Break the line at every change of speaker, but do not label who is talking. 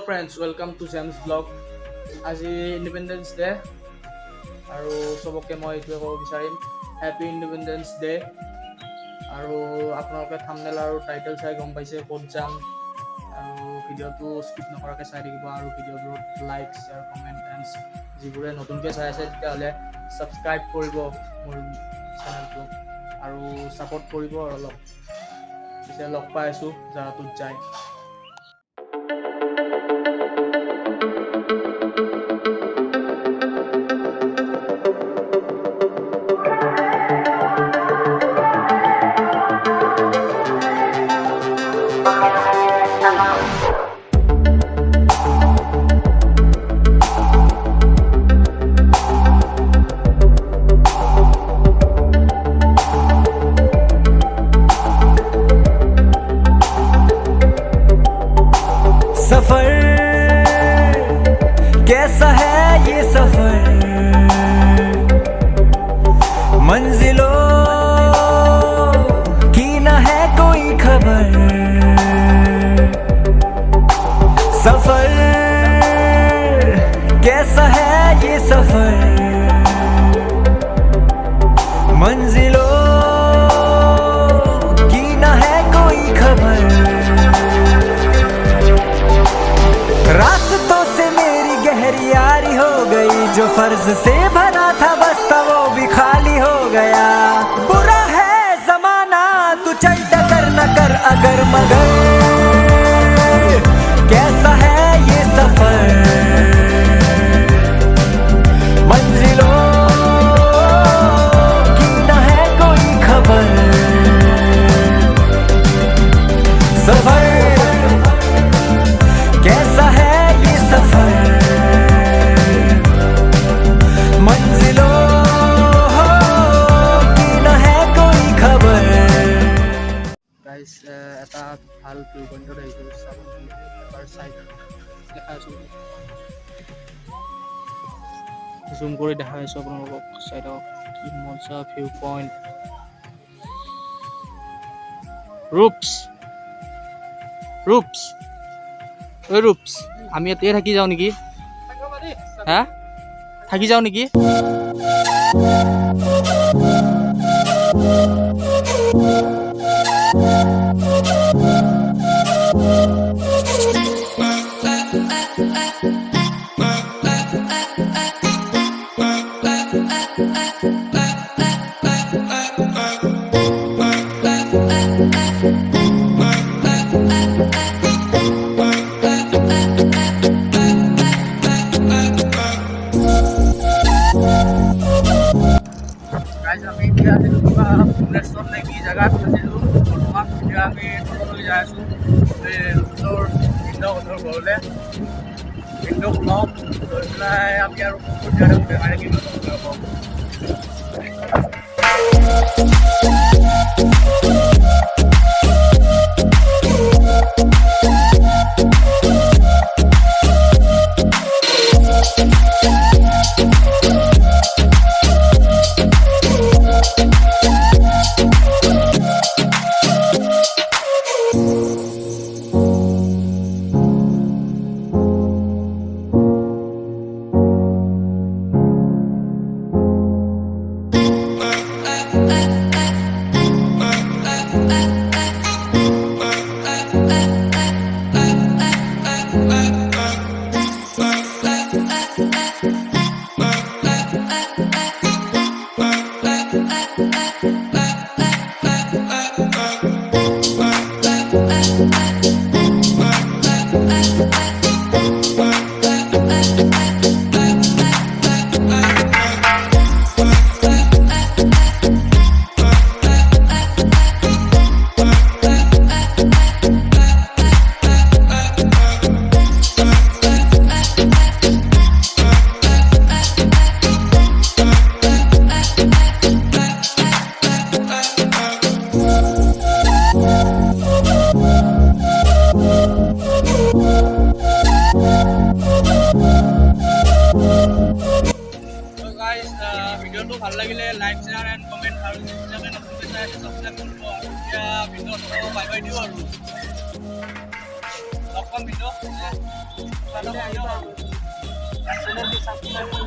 friends, welcome to James Vlog. আজি independence day আৰু চবকে মই এইটোৱে ক'ব বিচাৰিম হেপী ইণ্ডিপেণ্ডেন্স ডে। আৰু আপোনালোকে থাম্বনেইল আৰু টাইটেল চাই গম পাইছে ক'ত যাম, আৰু ভিডিঅ'টো স্কিপ নকৰাকৈ চাই থাকিব। আৰু ভিডিঅ'বোৰত লাইক, শ্বেয়াৰ, কমেণ্ট এণ্ড যিবোৰে নতুনকৈ চাই আছে তেতিয়াহ'লে ছাবস্ক্ৰাইব কৰিব মোৰ চেনেলটো আৰু ছাপোৰ্ট কৰিব আৰু অলপ। পিছে লগ পাই আছোঁ জাগাটোত যায়।
सफर कैसा है ये सफर, मंजिलों की न है कोई खबर। सफर कैसा है ये सफर, मंजिलों की न है कोई खबर। रास्तों से मेरी गहरी यारी हो गई, जो फर्ज से भरा था बस्ता वो भी खाली हो गया। बुरा है जमाना तू चल डगर न कर अगर मगर, कैसा है ये सफर, मंजिलों की न है कोई खबर। सफर कैसा है ये सफर, मंजिलों की न है कोई खबर।
গাইজ এটা ভাল ভিউ পইণ্টত আহিছোঁ, এবাৰ চাইড দেখাই আছোঁ, জুম কৰি দেখাই আছোঁ আপোনালোকক। চাইডক কি মজা ভিউ পইণ্ট। ৰূপছ ৰূপছ ঐ ৰূপছ, আমি ইয়াতে থাকি যাওঁ নেকি? হা থাকি যাওঁ নেকি? গাইজ আমি এতিয়া কিবা ভুৱনেশ্বৰ নে কি জেগাত আছিলোঁ বৰ্তমান। এতিয়া আমি তললৈ যাই আছোঁ ৰুদ্ৰৰ ভিনদেউহঁতৰ ঘৰলৈ। ভিনদেউক লওঁ, লৈ পেলাই আমি আৰু বেমাৰে কিবা হ'ব। ভিডিঅ'টো ভাল লাগিলে লাইক, শ্বেয়াৰ এণ্ড কমেণ্ট, আৰু যিবিলাকে নতুনকৈ চাই আছে ছাবস্ক্ৰাইব কৰিব। আৰু এতিয়া ভিডিঅ'টো বাই বাই দিওঁ আৰু। Welcome video. Ano kayo? Sunod sa subscribe ko